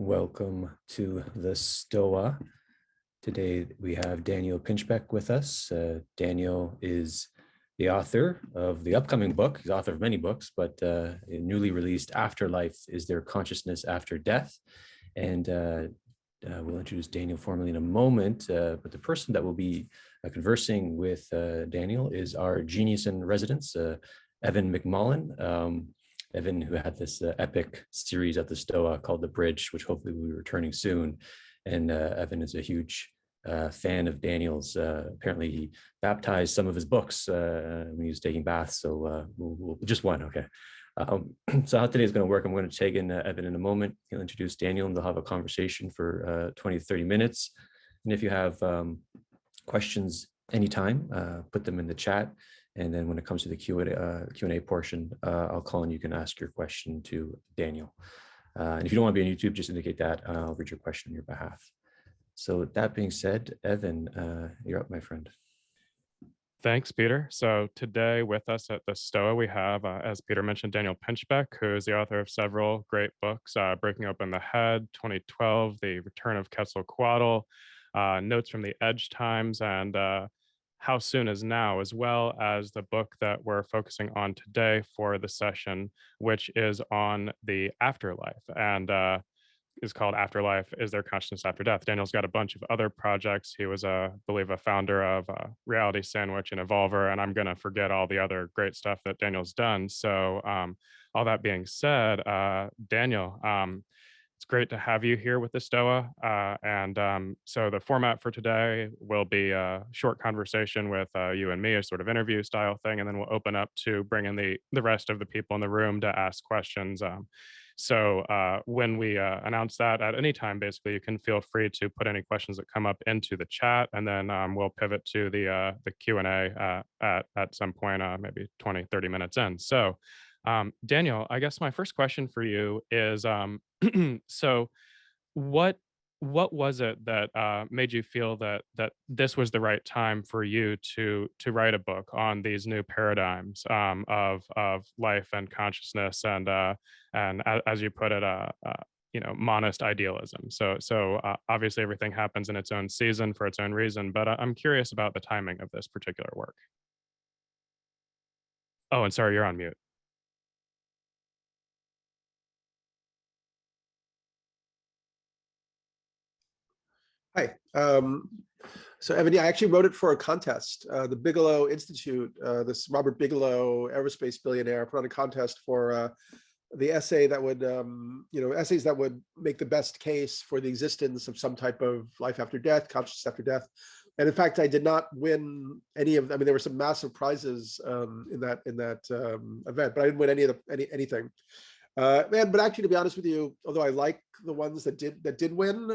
welcome to the Stoa. Today we have Daniel Pinchbeck with us. Daniel is the author of the upcoming book. He's the author of many books, but a newly released Afterlife, Is There Consciousness After Death? And we'll introduce Daniel formally in a moment, but the person that will be conversing with Daniel is our genius in residence, Evan McMullen. Evan, who had this epic series at the Stoa called The Bridge, which hopefully will be returning soon. And Evan is a huge fan of Daniel's. Apparently he baptized some of his books when he was taking baths. So we'll just one, okay. So how today is going to work, I'm going to take in Evan in a moment. He'll introduce Daniel and they'll have a conversation for 20 to 30 minutes. And if you have questions anytime, put them in the chat. And then when it comes to the Q&A portion, I'll call and you can ask your question to Daniel. And if you don't want to be on YouTube, just indicate that. I'll read your question on your behalf. So with that being said, Evan, you're up, my friend. Thanks, Peter. So today with us at the Stoa, we have, as Peter mentioned, Daniel Pinchbeck, who is the author of several great books, Breaking Open the Head, 2012, The Return of Quetzalcoatl, Notes from the Edge Times, and How Soon Is Now, as well as the book that we're focusing on today for the session, which is on the afterlife and is called Afterlife, Is There Consciousness After Death? Daniel's got a bunch of other projects. He was, I believe, a founder of Reality Sandwich and Evolver, and I'm going to forget all the other great stuff that Daniel's done. So all that being said, Daniel, it's great to have you here with the Stoa. So the format for today will be a short conversation with you and me, a sort of interview style thing, and then we'll open up to bring in the rest of the people in the room to ask questions. So when we announce that at any time, basically, you can feel free to put any questions that come up into the chat, and then we'll pivot to the Q&A at some point, maybe 20, 30 minutes in. So Daniel, I guess my first question for you is, so what was it that made you feel that this was the right time for you to write a book on these new paradigms of life and consciousness and as you put it, monist idealism? So obviously everything happens in its own season for its own reason, but I'm curious about the timing of this particular work. Oh, and sorry, you're on mute. Hi. So Evan, yeah, I actually wrote it for a contest. The Bigelow Institute, this Robert Bigelow aerospace billionaire, put on a contest for the essay that would, essays that would make the best case for the existence of some type of life after death, consciousness after death. And in fact, I did not win any of. I mean, there were some massive prizes in that event, but I didn't win anything. But actually, to be honest with you, although I like the ones that did win,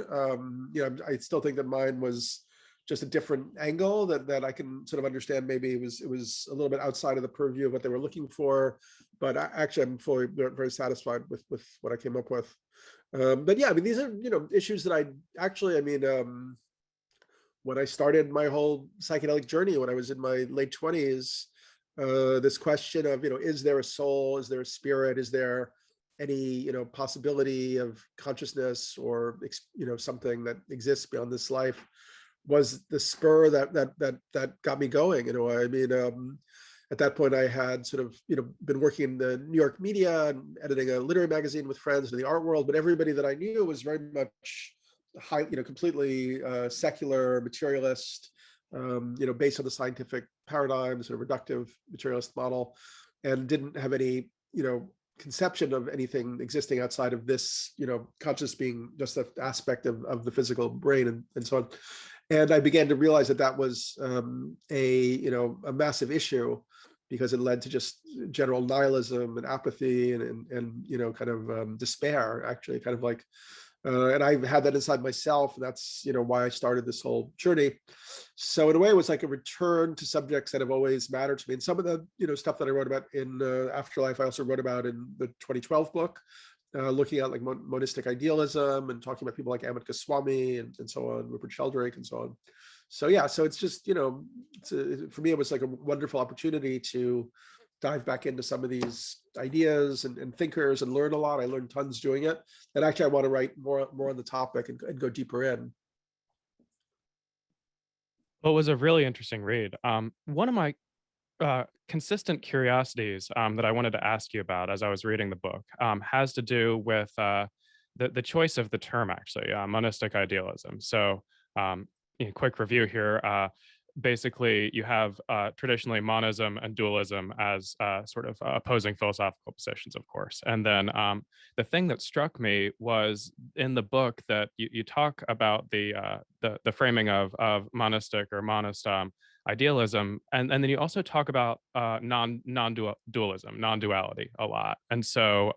I still think that mine was just a different angle that I can sort of understand. Maybe it was a little bit outside of the purview of what they were looking for, but actually I'm fully very satisfied with what I came up with. But yeah, I mean, these are issues that I actually, when I started my whole psychedelic journey when I was in my late 20s, this question of is there a soul, is there a spirit, is there any possibility of consciousness or something that exists beyond this life, was the spur that got me going in a way. I mean, at that point I had sort of been working in the New York media and editing a literary magazine with friends in the art world, but everybody that I knew was very much completely secular materialist, based on the scientific paradigm, sort of reductive materialist model, and didn't have any conception of anything existing outside of this, conscious being just an aspect of the physical brain and so on. And I began to realize that was a massive issue, because it led to just general nihilism and apathy and kind of despair, actually, kind of like. And I've had that inside myself, and that's why I started this whole journey. So in a way, it was like a return to subjects that have always mattered to me. And some of the stuff that I wrote about in Afterlife, I also wrote about in the 2012 book, looking at like monistic idealism and talking about people like Amit Goswami and so on, Rupert Sheldrake and so on. So yeah, so it's just for me, it was like a wonderful opportunity to dive back into some of these ideas and thinkers and learn a lot. I learned tons doing it. And actually, I want to write more on the topic and go deeper in. Well, it was a really interesting read. One of my consistent curiosities that I wanted to ask you about as I was reading the book has to do with the choice of the term, actually, monistic idealism. So, quick review here. Basically, you have traditionally monism and dualism as sort of opposing philosophical positions, of course. And then the thing that struck me was in the book that you talk about the framing of monistic or monist idealism, and then you also talk about non-dualism, non-duality a lot. And so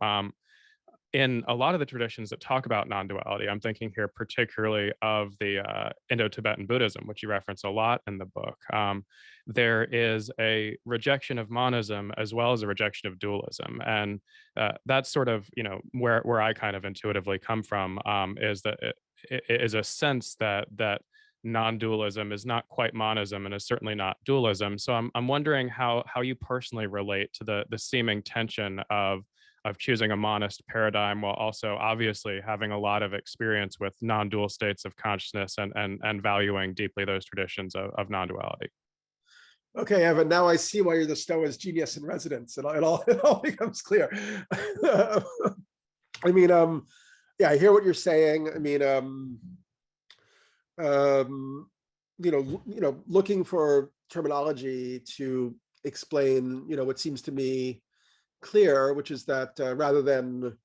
in a lot of the traditions that talk about non-duality, I'm thinking here particularly of the Indo-Tibetan Buddhism, which you reference a lot in the book. There is a rejection of monism as well as a rejection of dualism, and that's sort of where I kind of intuitively come from. Is that it is a sense that non-dualism is not quite monism and is certainly not dualism. So I'm wondering how you personally relate to the seeming tension of choosing a monist paradigm while also obviously having a lot of experience with non-dual states of consciousness and valuing deeply those traditions of non-duality. Okay, Evan, now I see why you're the Stoa's genius in residence. It all becomes clear. I mean, yeah, I hear what you're saying. I mean, looking for terminology to explain, what seems to me clear, which is that rather than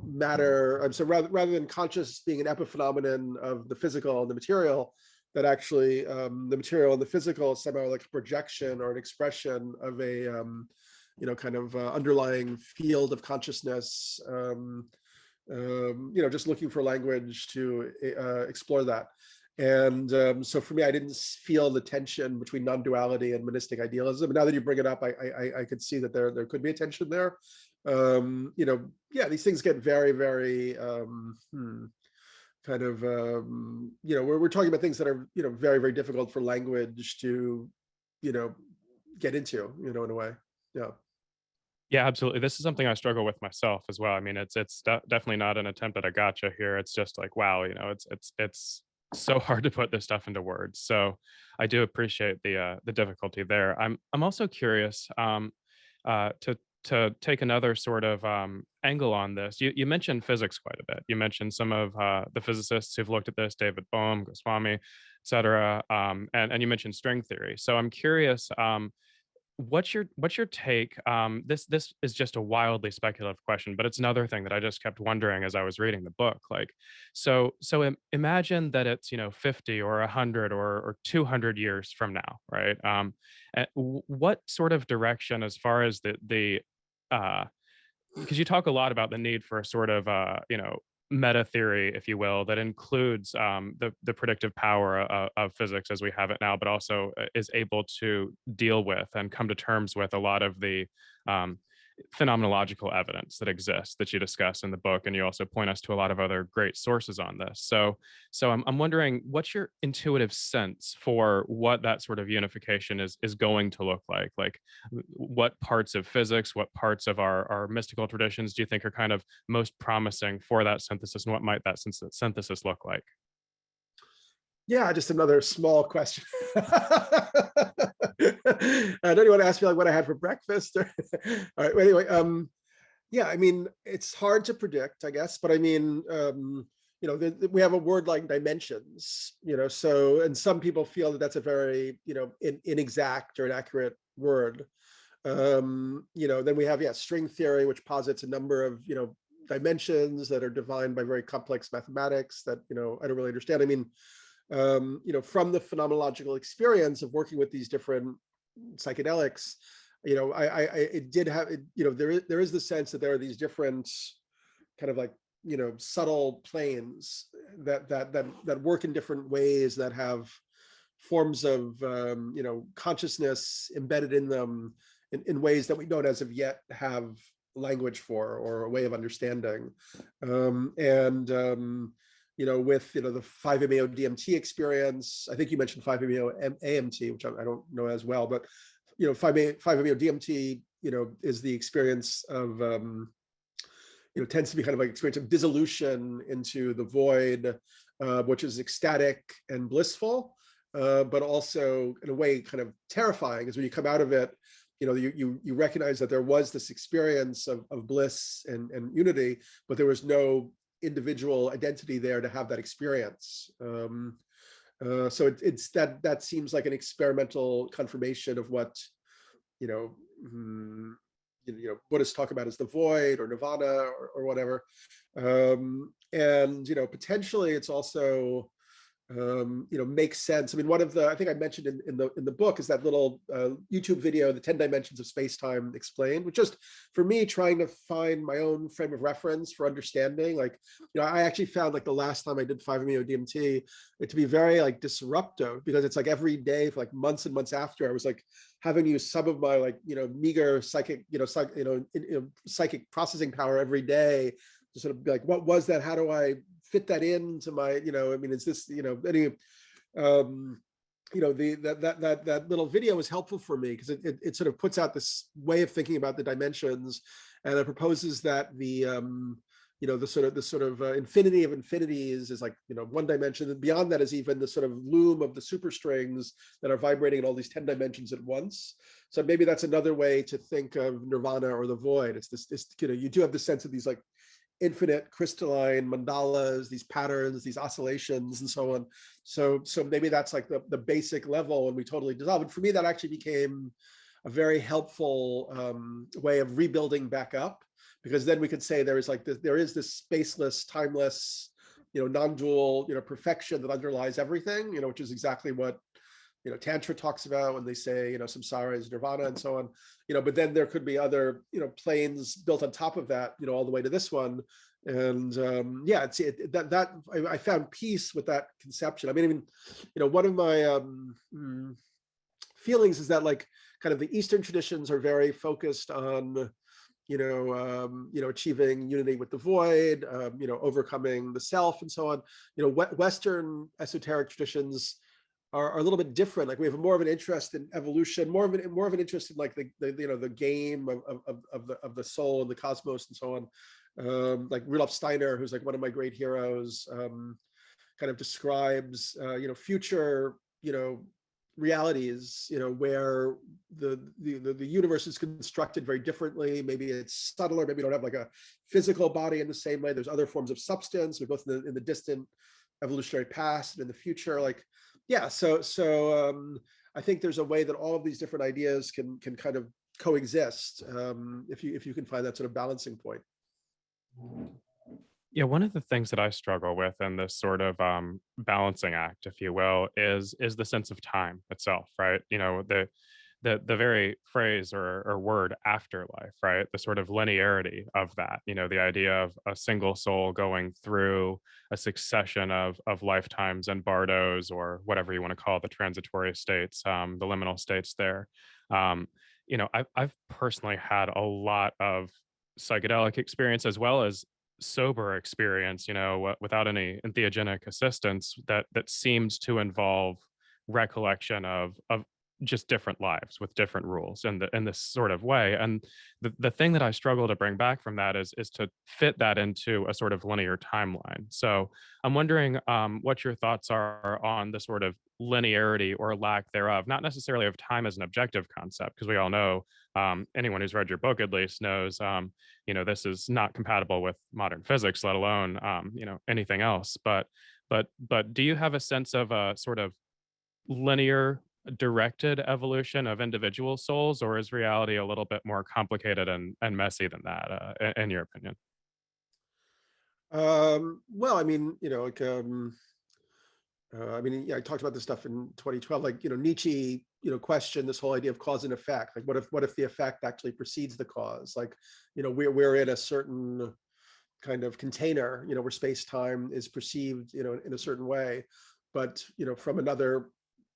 matter, so rather than conscious being an epiphenomenon of the physical and the material, that actually the material and the physical is somehow like a projection or an expression of a kind of underlying field of consciousness. Just looking for language to explore that. And so for me, I didn't feel the tension between non-duality and monistic idealism. And now that you bring it up, I could see that there could be a tension there. Yeah, these things get very, very kind of, we're talking about things that are, very, very difficult for language to, get into, in a way. Yeah. Yeah, absolutely. This is something I struggle with myself as well. I mean, it's definitely not an attempt at a gotcha here. It's just like, wow, it's so hard to put this stuff into words. So I do appreciate the difficulty there. I'm also curious to take another sort of angle on this. You mentioned physics quite a bit. You mentioned some of the physicists who've looked at this, David Bohm, Goswami, et cetera, and you mentioned string theory. So I'm curious, what's your take? This is just a wildly speculative question, but it's another thing that I just kept wondering as I was reading the book. Like, so imagine that it's 50 or 100 or 200 years from now, right? What sort of direction, as far as the because you talk a lot about the need for a sort of meta theory, if you will, that includes the predictive power of physics as we have it now, but also is able to deal with and come to terms with a lot of the phenomenological evidence that exists that you discuss in the book, and you also point us to a lot of other great sources on this. So I'm wondering, what's your intuitive sense for what that sort of unification is going to look like? Like, what parts of physics, what parts of our mystical traditions do you think are kind of most promising for that synthesis, and what might that synthesis look like? Yeah, just another small question. Don't you want to ask me like what I had for breakfast? All right. Well, anyway, yeah. I mean, it's hard to predict, I guess, but I mean, we have a word like dimensions. So, and some people feel that that's a very inexact or inaccurate word. Then we have string theory, which posits a number of dimensions that are defined by very complex mathematics that I don't really understand. I mean. From the phenomenological experience of working with these different psychedelics, it did have, there is the sense that there are these different kind of like, subtle planes that work in different ways, that have forms of, consciousness embedded in them in ways that we don't as of yet have language for or a way of understanding. With the 5-MeO DMT experience, I think you mentioned 5-MeO AMT, which I don't know as well, but 5-MeO DMT, is the experience of, tends to be kind of like experience of dissolution into the void, which is ecstatic and blissful, but also in a way kind of terrifying, because when you come out of it, you recognize that there was this experience of bliss and unity, but there was no individual identity there to have that experience. So it's that seems like an experimental confirmation of what Buddhists talk about as the void or nirvana or whatever. And potentially it's also makes sense. I mean, one of the, I think I mentioned in the book, is that little YouTube video, the 10 Dimensions of Space-Time Explained, which just for me trying to find my own frame of reference for understanding. Like, I actually found like the last time I did 5-MeO DMT, it to be very like disruptive, because it's like every day for like months and months after, I was like having to use some of my like meager psychic psychic processing power every day to sort of be like, what was that? How do I fit that into my, I mean, is this, any, that little video was helpful for me, because it sort of puts out this way of thinking about the dimensions, and it proposes that the sort of infinity of infinities is like, one dimension, and beyond that is even the sort of loom of the superstrings that are vibrating in all these 10 dimensions at once. So maybe that's another way to think of nirvana or the void. It's this, you do have the sense of these like infinite crystalline mandalas, these patterns, these oscillations, and so on. So maybe that's like the basic level, and we totally dissolve. And for me, that actually became a very helpful way of rebuilding back up, because then we could say there is this spaceless, timeless, non-dual, perfection that underlies everything, which is exactly what Tantra talks about when they say, samsara is nirvana and so on, but then there could be other, planes built on top of that, all the way to this one. And I found peace with that conception. I mean, even, one of my feelings is that like kind of the Eastern traditions are very focused on, achieving unity with the void, overcoming the self and so on. Western esoteric traditions are a little bit different. Like we have more of an interest in evolution, more of an interest in like the game of the soul and the cosmos and so on. Like Rudolf Steiner, who's like one of my great heroes, kind of describes future realities, where the universe is constructed very differently. Maybe it's subtler. Maybe we don't have like a physical body in the same way. There's other forms of substance. We're both in the distant evolutionary past and in the future. Like, yeah. So I think there's a way that all of these different ideas can kind of coexist, if you can find that sort of balancing point. Yeah, one of the things that I struggle with in this sort of balancing act, if you will, is the sense of time itself, right? The very phrase or word afterlife, right? The sort of linearity of that, the idea of a single soul going through a succession of lifetimes and bardos, or whatever you want to call the transitory states, the liminal states there. I've personally had a lot of psychedelic experience as well as sober experience, without any entheogenic assistance, that seems to involve recollection of just different lives with different rules in this sort of way. And the thing that I struggle to bring back from that is to fit that into a sort of linear timeline. So I'm wondering what your thoughts are on the sort of linearity or lack thereof, not necessarily of time as an objective concept, because we all know, anyone who's read your book at least knows, this is not compatible with modern physics, let alone, anything else. But do you have a sense of a sort of linear directed evolution of individual souls, or is reality a little bit more complicated and messy than that, in your opinion? Well, I mean, I talked about this stuff in 2012. Like, Nietzsche, questioned this whole idea of cause and effect. Like, what if the effect actually precedes the cause? Like, we're in a certain kind of container, where space-time is perceived, in a certain way, but from another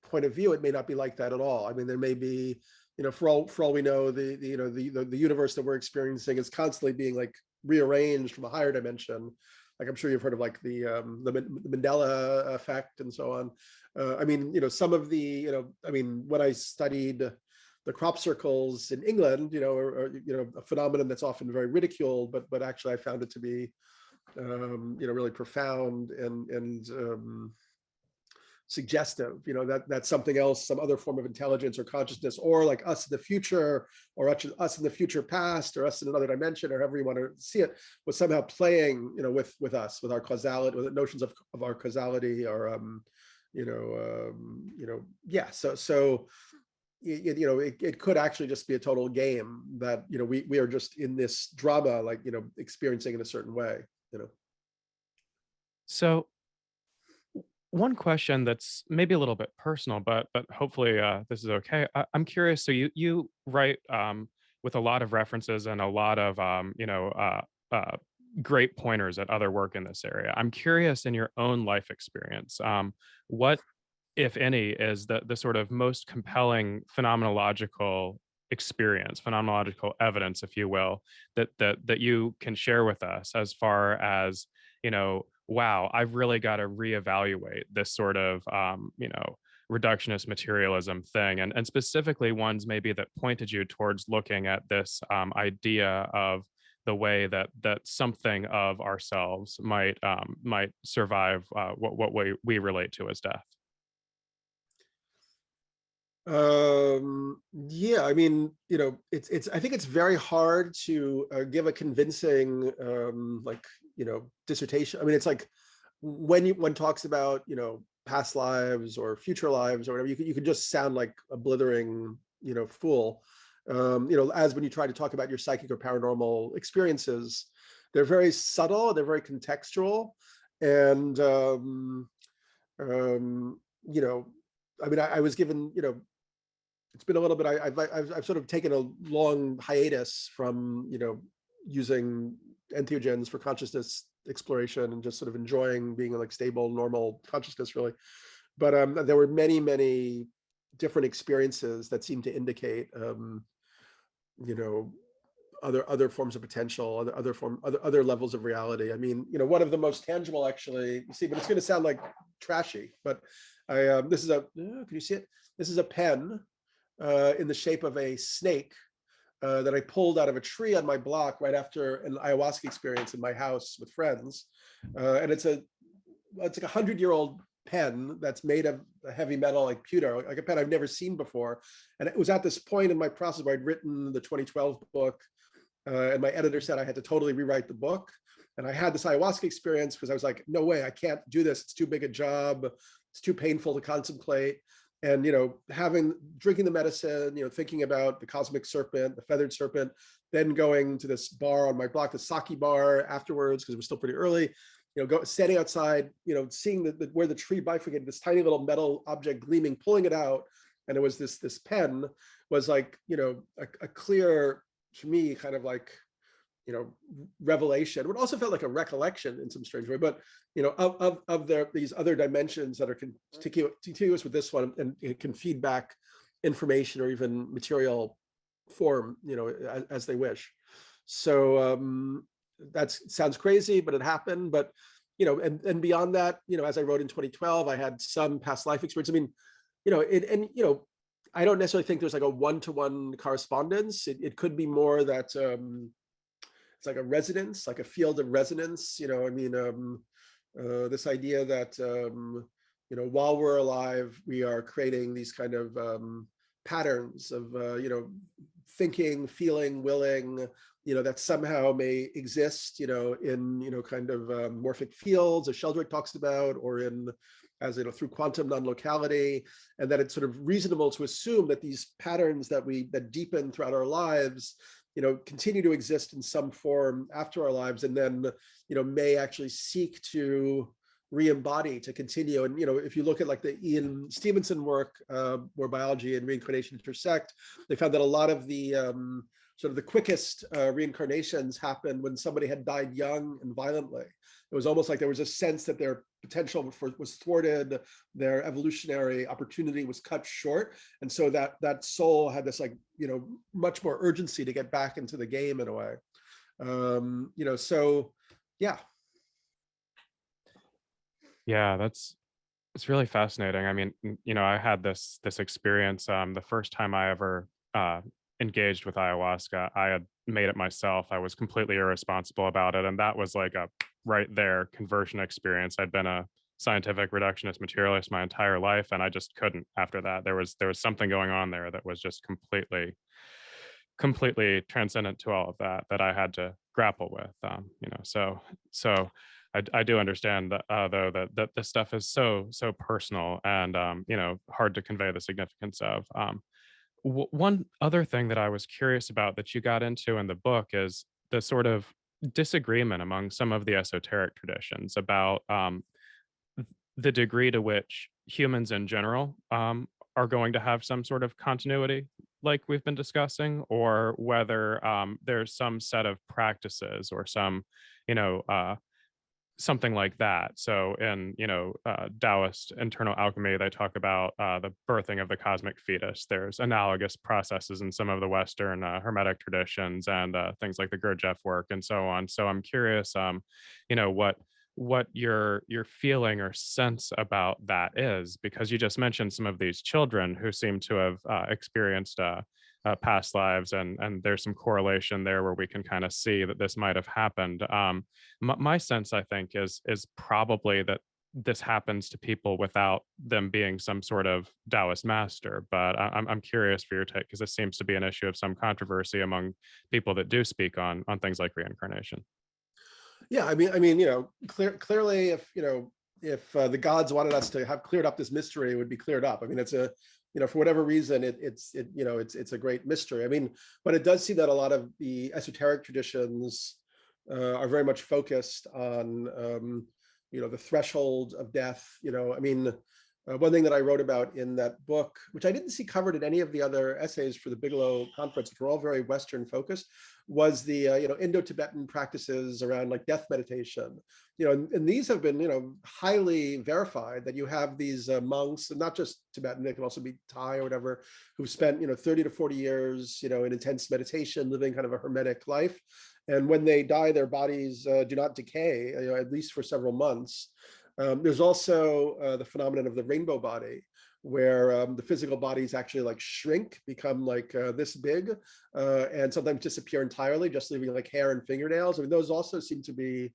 point of view, it may not be like that at all. I mean, there may be, for all we know, the universe that we're experiencing is constantly being like rearranged from a higher dimension. Like, I'm sure you've heard of like the Mandela effect and so on. I mean, some of the, when I studied the crop circles in England, or a phenomenon that's often very ridiculed, but actually I found it to be, really profound and suggestive, that's something else, some other form of intelligence or consciousness, or like us in the future, or us in the future past, or us in another dimension, or however you want to see it, was somehow playing, with us, with our causality, with the notions of our causality, or yeah. So it could actually just be a total game that we are just in this drama, like experiencing in a certain way. So one question that's maybe a little bit personal, but hopefully this is okay. I'm curious. So you write with a lot of references and a lot of great pointers at other work in this area. I'm curious, in your own life experience, what, if any, is the sort of most compelling phenomenological experience, phenomenological evidence, if you will, that you can share with us, as far as, wow, I've really got to reevaluate this sort of, reductionist materialism thing, and specifically ones maybe that pointed you towards looking at this idea of the way that something of ourselves might survive what we relate to as death. Yeah, I mean, it's I think it's very hard to give a convincing dissertation. I mean, it's like when one talks about past lives or future lives or whatever, you can just sound like a blithering fool. As when you try to talk about your psychic or paranormal experiences, they're very subtle, they're very contextual, and I mean, I was given, it's been a little bit, I've sort of taken a long hiatus from, using entheogens for consciousness exploration and just sort of enjoying being like stable, normal consciousness, really. But there were many, many different experiences that seem to indicate, other forms of potential, other levels of reality. I mean, one of the most tangible, actually, you see, but it's going to sound like trashy, but this is can you see it? This is a pen in the shape of a snake that I pulled out of a tree on my block right after an ayahuasca experience in my house with friends. And it's like a 100-year-old pen that's made of heavy metal, like pewter, like a pen I've never seen before. And it was at this point in my process where I'd written the 2012 book, and my editor said I had to totally rewrite the book. And I had this ayahuasca experience because I was like, no way, I can't do this. It's too big a job. It's too painful to contemplate. And, drinking the medicine, thinking about the cosmic serpent, the feathered serpent, then going to this bar on my block, the sake bar afterwards, because it was still pretty early, standing outside, seeing where the tree bifurcated, this tiny little metal object gleaming, pulling it out. And it was this pen was like, a clear, to me, kind of like, revelation. It also felt like a recollection in some strange way, but of these other dimensions that are contiguous with this one, and it can feed back information or even material form, as they wish. So that sounds crazy, but it happened. But and beyond that, as I wrote in 2012, I had some past life experience. I mean, I don't necessarily think there's like a one-to-one correspondence. It could be more that it's like a resonance, like a field of resonance. I mean, this idea that while we're alive, we are creating these kind of patterns of thinking, feeling, willing, that somehow may exist, in kind of morphic fields, as Sheldrake talks about, or in through quantum non-locality, and that it's sort of reasonable to assume that these patterns that deepen throughout our lives, continue to exist in some form after our lives, and then, may actually seek to re-embody, to continue. And, if you look at like the Ian Stevenson work, where biology and reincarnation intersect, they found that a lot of the sort of the quickest reincarnations happened when somebody had died young and violently. It was almost like there was a sense that their potential was thwarted, their evolutionary opportunity was cut short. And so that soul had this, like, much more urgency to get back into the game in a way. So yeah. Yeah, it's really fascinating. I mean, I had this experience the first time I ever engaged with ayahuasca, I had made it myself. I was completely irresponsible about it. And that was like a right there conversion experience. I'd been a scientific reductionist materialist my entire life, and I just couldn't after that. There was something going on there that was just completely transcendent to all of that I had to grapple with. So I do understand that, though, that this stuff is so personal and hard to convey the significance of. One other thing that I was curious about that you got into in the book is the sort of disagreement among some of the esoteric traditions about the degree to which humans in general are going to have some sort of continuity, like we've been discussing, or whether there's some set of practices or some, something like that. So in, Taoist internal alchemy, they talk about the birthing of the cosmic fetus. There's analogous processes in some of the Western Hermetic traditions and things like the Gurdjieff work and so on. So I'm curious, what your feeling or sense about that is, because you just mentioned some of these children who seem to have experienced past lives, and there's some correlation there where we can kind of see that this might have happened. My sense, I think, is probably that this happens to people without them being some sort of Taoist master. But I'm curious for your take, because this seems to be an issue of some controversy among people that do speak on things like reincarnation. Yeah, I mean, clearly, if the gods wanted us to have cleared up this mystery, it would be cleared up. I mean, it's a, for whatever reason, it's a great mystery. I mean, but it does seem that a lot of the esoteric traditions are very much focused on, the threshold of death. One thing that I wrote about in that book, which I didn't see covered in any of the other essays for the Bigelow Conference, which were all very Western focused, was the Indo-Tibetan practices around like death meditation. And these have been highly verified, that you have these monks, and not just Tibetan, they can also be Thai or whatever, who've spent 30 to 40 years in intense meditation, living kind of a hermetic life. And when they die, their bodies do not decay, at least for several months. There's also the phenomenon of the rainbow body, where the physical bodies actually like shrink, become like this big, and sometimes disappear entirely, just leaving like hair and fingernails. I mean, those also seem to be,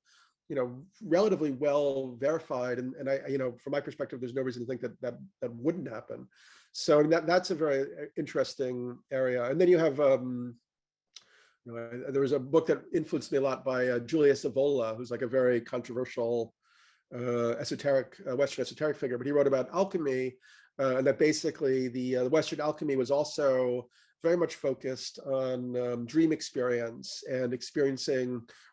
relatively well verified. And I, from my perspective, there's no reason to think that wouldn't happen. So that's a very interesting area. And then you have, there was a book that influenced me a lot by Julius Evola, who's like a very controversial esoteric, Western esoteric figure, but he wrote about alchemy, and that basically the Western alchemy was also very much focused on dream experience and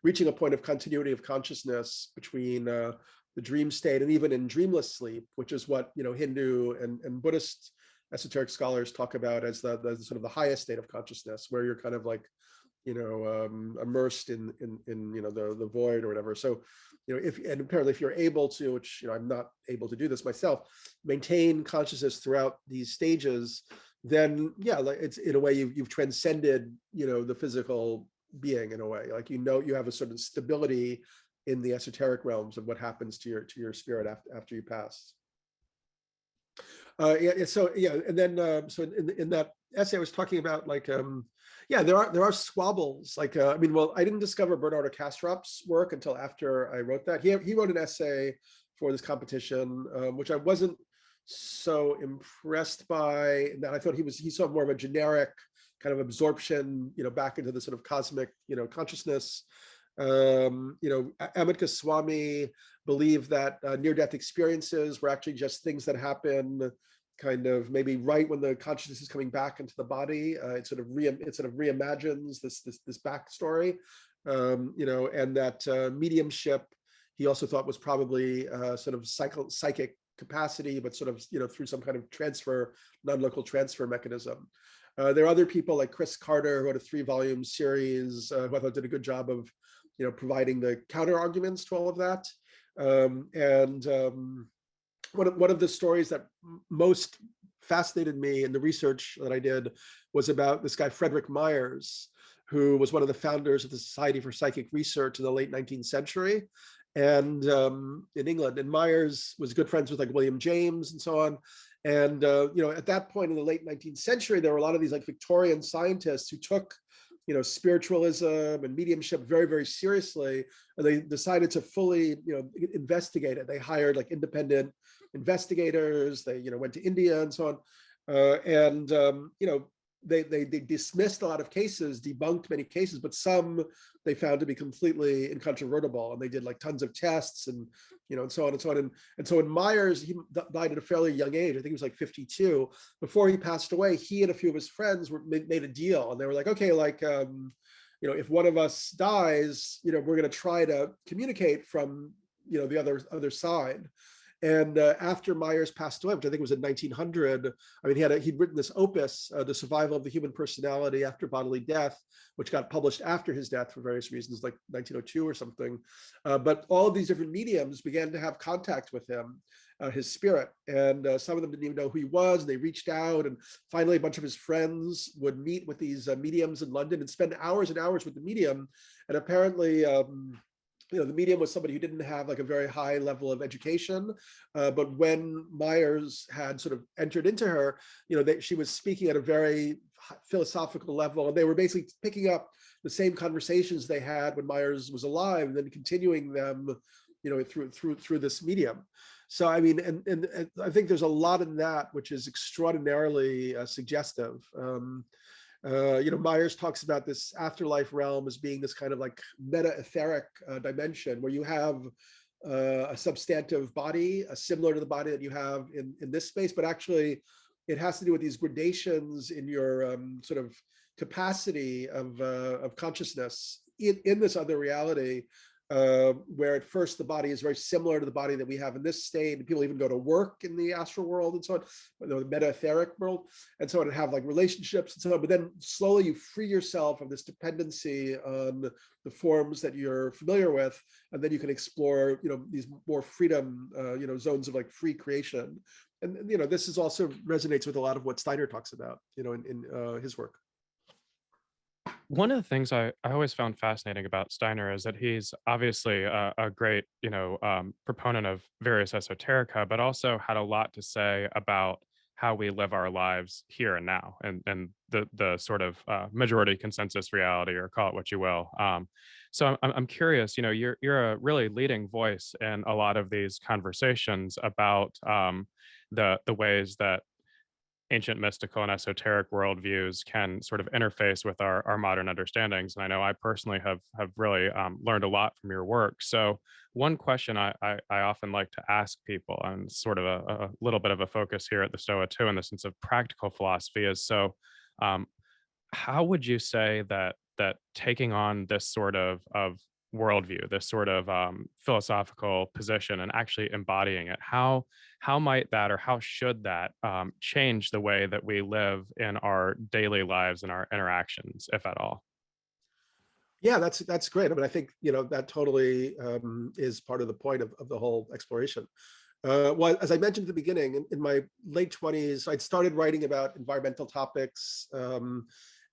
reaching a point of continuity of consciousness between the dream state and even in dreamless sleep, which is what Hindu and Buddhist esoteric scholars talk about as the sort of the highest state of consciousness, where you're kind of like immersed in the void or whatever. So and apparently if you're able to, which I'm not able to do this myself, maintain consciousness throughout these stages, then like it's in a way you've transcended the physical being, in a way, like you have a sort of stability in the esoteric realms of what happens to your spirit after you pass. And then so in that essay I was talking about, like there are squabbles, like I didn't discover Bernardo Kastrup's work until after I wrote that. He wrote an essay for this competition, which I wasn't so impressed by. That I thought he saw more of a generic kind of absorption, back into the sort of cosmic, consciousness. Amit Goswami believed that near-death experiences were actually just things that happen kind of maybe right when the consciousness is coming back into the body. It sort of reimagines this backstory, and that mediumship he also thought was probably sort of psychic capacity, but sort of through some kind of non-local transfer mechanism. There are other people like Chris Carter, who had a 3-volume series, who I thought did a good job of providing the counter arguments to all of that. One of the stories that most fascinated me in the research that I did was about this guy, Frederick Myers, who was one of the founders of the Society for Psychic Research in the late 19th century, and in England. And Myers was good friends with like William James and so on. And at that point in the late 19th century, there were a lot of these like Victorian scientists who took spiritualism and mediumship very, very seriously, and they decided to fully investigate it. They hired like independent investigators. They went to India and so on, and they dismissed a lot of cases, debunked many cases, but some they found to be completely incontrovertible, and they did like tons of tests and and so on and so on. And so when Myers, he died at a fairly young age, I think he was like 52. Before he passed away, he and a few of his friends made a deal, and they were like, okay, like if one of us dies, we're going to try to communicate from the other side. And after Myers passed away, which I think was in 1900, I mean, he'd written this opus, The Survival of the Human Personality After Bodily Death, which got published after his death for various reasons, like 1902 or something. But all of these different mediums began to have contact with him, his spirit. And some of them didn't even know who he was. And they reached out. And finally, a bunch of his friends would meet with these mediums in London and spend hours and hours with the medium. And apparently, the medium was somebody who didn't have like a very high level of education, but when Myers had sort of entered into her, she was speaking at a very philosophical level, and they were basically picking up the same conversations they had when Myers was alive, and then continuing them, through this medium. So I mean, and I think there's a lot in that which is extraordinarily suggestive. Myers talks about this afterlife realm as being this kind of like meta-etheric dimension where you have a substantive body, similar to the body that you have in this space, but actually it has to do with these gradations in your sort of capacity of consciousness in this other reality, where at first the body is very similar to the body that we have in this state, and people even go to work in the astral world and so on, the meta-etheric world, and so on, and have like relationships and so on. But then slowly you free yourself of this dependency on the forms that you're familiar with, and then you can explore, these more freedom, zones of like free creation. And this is also resonates with a lot of what Steiner talks about, in his work. One of the things I always found fascinating about Steiner is that he's obviously a great, proponent of various esoterica, but also had a lot to say about how we live our lives here and now, and the sort of majority consensus reality, or call it what you will. So I'm curious, you're a really leading voice in a lot of these conversations about the ways that ancient mystical and esoteric worldviews can sort of interface with our modern understandings. And I know I personally have really learned a lot from your work. So one question I often like to ask people, and sort of a little bit of a focus here at the Stoa too, in the sense of practical philosophy, is how would you say that taking on this sort of worldview, this sort of philosophical position, and actually embodying it, how might that, or how should that change the way that we live in our daily lives and our interactions, if at all? Yeah, that's great. I mean, I think that totally is part of the point of the whole exploration. Well, as I mentioned at the beginning, in my late 20s, I'd started writing about environmental topics.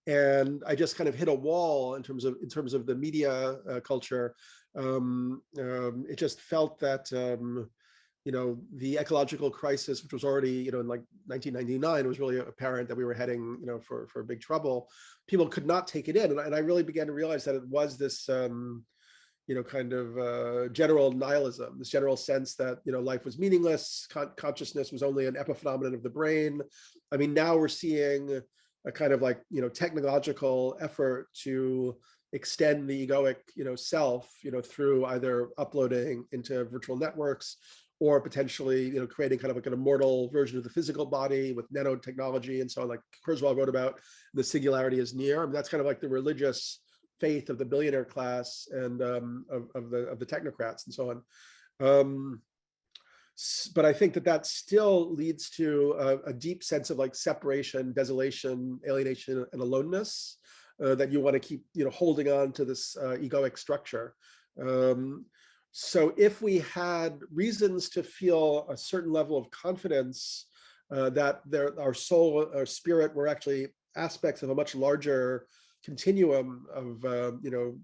And I just kind of hit a wall in terms of the media culture. It just felt that the ecological crisis, which was already in like 1999, was really apparent that we were heading for big trouble. People could not take it in, and I really began to realize that it was this kind of general nihilism, this general sense that life was meaningless, consciousness was only an epiphenomenon of the brain. I mean, now we're seeing a kind of like technological effort to extend the egoic self through either uploading into virtual networks, or potentially creating kind of like an immortal version of the physical body with nanotechnology and so on. Like Kurzweil wrote about, the singularity is near. I mean, that's kind of like the religious faith of the billionaire class and of the technocrats and so on. But I think that still leads to a deep sense of like separation, desolation, alienation, and aloneness, that you want to keep holding on to this egoic structure. So if we had reasons to feel a certain level of confidence that our soul, our spirit, were actually aspects of a much larger continuum of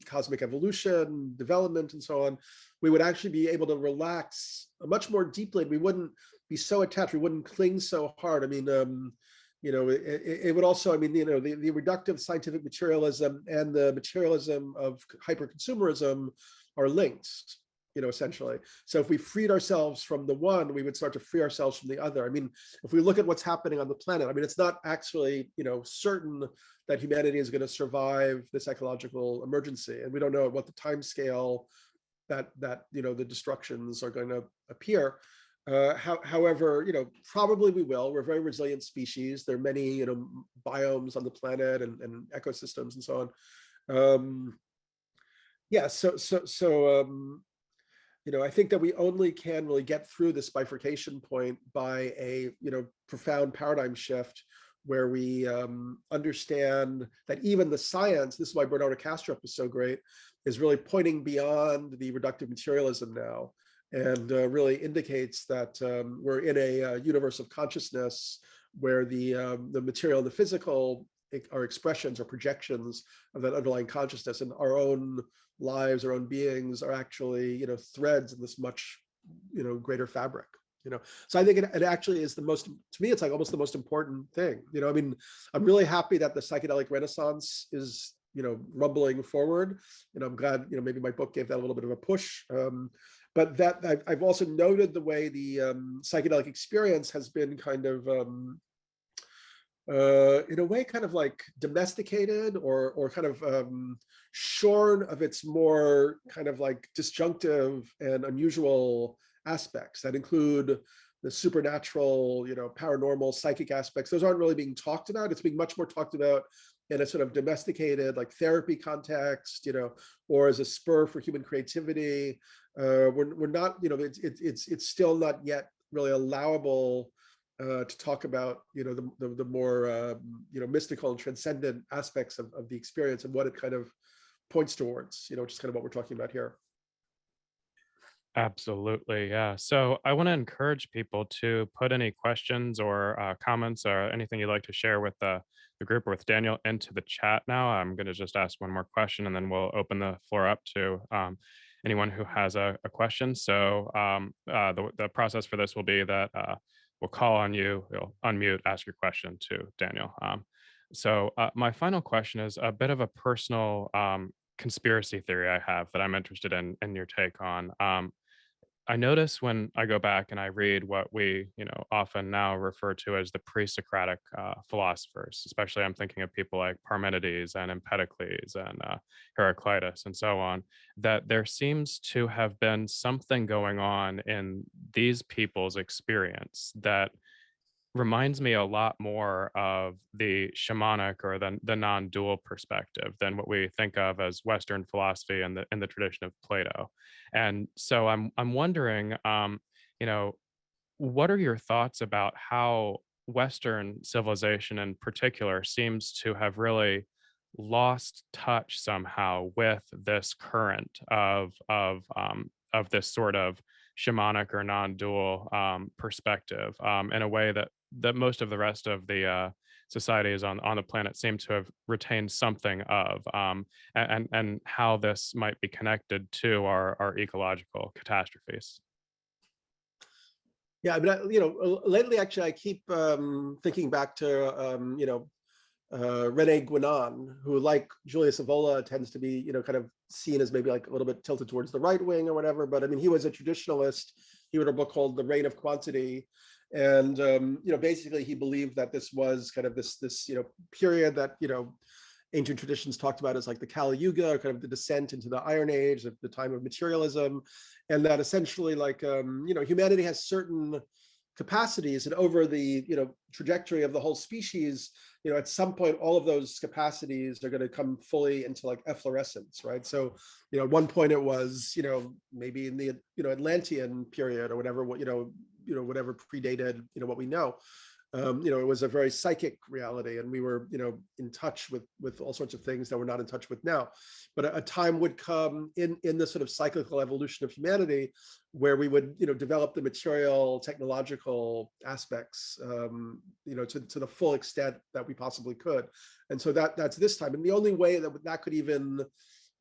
cosmic evolution, development, and so on, we would actually be able to relax much more deeply. We wouldn't be so attached. We wouldn't cling so hard. I mean, it would also, I mean, the reductive scientific materialism and the materialism of hyper-consumerism are linked, essentially. So if we freed ourselves from the one, we would start to free ourselves from the other. I mean, if we look at what's happening on the planet, I mean, it's not actually, certain that humanity is going to survive this ecological emergency. And we don't know at what the time scale that the destructions are going to appear. However, probably we will. We're a very resilient species. There are many, biomes on the planet and ecosystems and so on. Yeah, I think that we only can really get through this bifurcation point by a, profound paradigm shift where we understand that even the science, this is why Bernardo Kastrup is so great, is really pointing beyond the reductive materialism now, and really indicates that we're in a universe of consciousness where the material and the physical are expressions or projections of that underlying consciousness, and our own lives, our own beings are actually, threads in this much, greater fabric. So I think it actually is the most, to me, it's like almost the most important thing. I mean, I'm really happy that the psychedelic renaissance is, rumbling forward. I'm glad, maybe my book gave that a little bit of a push. But that I've also noted the way the psychedelic experience has been kind of, in a way, kind of like domesticated or kind of shorn of its more kind of like disjunctive and unusual aspects that include the supernatural, paranormal, psychic aspects. Those aren't really being talked about. It's being much more talked about in a sort of domesticated, like therapy context, or as a spur for human creativity. We're not, it's still not yet really allowable to talk about, the more, mystical and transcendent aspects of the experience and what it kind of points towards, which is kind of what we're talking about here. Absolutely. Yeah. So I want to encourage people to put any questions or comments or anything you'd like to share with the group or with Daniel into the chat now. I'm going to just ask one more question and then we'll open the floor up to anyone who has a question. So the process for this will be that we'll call on you, we'll unmute, ask your question to Daniel. So my final question is a bit of a personal conspiracy theory I have that I'm interested in your take on. I notice when I go back and I read what we, often now refer to as the pre-Socratic philosophers, especially I'm thinking of people like Parmenides and Empedocles and Heraclitus and so on, that there seems to have been something going on in these people's experience that reminds me a lot more of the shamanic or the non-dual perspective than what we think of as Western philosophy in the tradition of Plato. And so I'm wondering, what are your thoughts about how Western civilization in particular seems to have really lost touch somehow with this current of this sort of shamanic or non-dual perspective in a way that most of the rest of the societies on the planet seem to have retained something of, and how this might be connected to our ecological catastrophes. Yeah, I mean, lately, actually, I keep thinking back to, René Guénon, who, like Julius Evola, tends to be, kind of seen as maybe like a little bit tilted towards the right wing or whatever. But I mean, he was a traditionalist. He wrote a book called The Reign of Quantity. And, basically he believed that this was kind of this period that, ancient traditions talked about as like the Kali Yuga, or kind of the descent into the Iron Age, the time of materialism. And that essentially like, humanity has certain capacities, and over the trajectory of the whole species, at some point all of those capacities are going to come fully into like efflorescence, right? So at one point it was maybe in the Atlantean period or whatever, whatever predated what we know. It was a very psychic reality, and we were in touch with all sorts of things that we're not in touch with now. But a time would come in the sort of cyclical evolution of humanity where we would develop the material technological aspects to the full extent that we possibly could. And so that's this time, and the only way that could even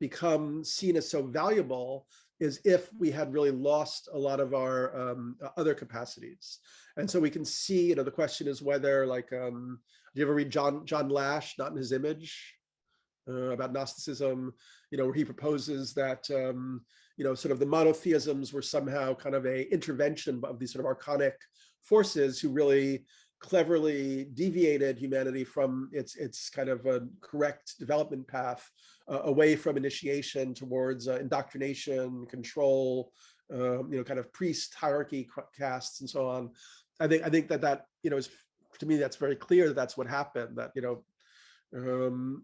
become seen as so valuable is if we had really lost a lot of our other capacities. And so we can see, you know, the question is whether, like, do you ever read John Lash, Not in His Image, about Gnosticism, you know, where he proposes that, you know, sort of the monotheisms were somehow kind of a intervention of these sort of archonic forces who really cleverly deviated humanity from its kind of a correct development path, away from initiation towards indoctrination, control, you know, kind of priest hierarchy castes and so on. I think that you know, is, to me, that's very clear that that's what happened. That, you know,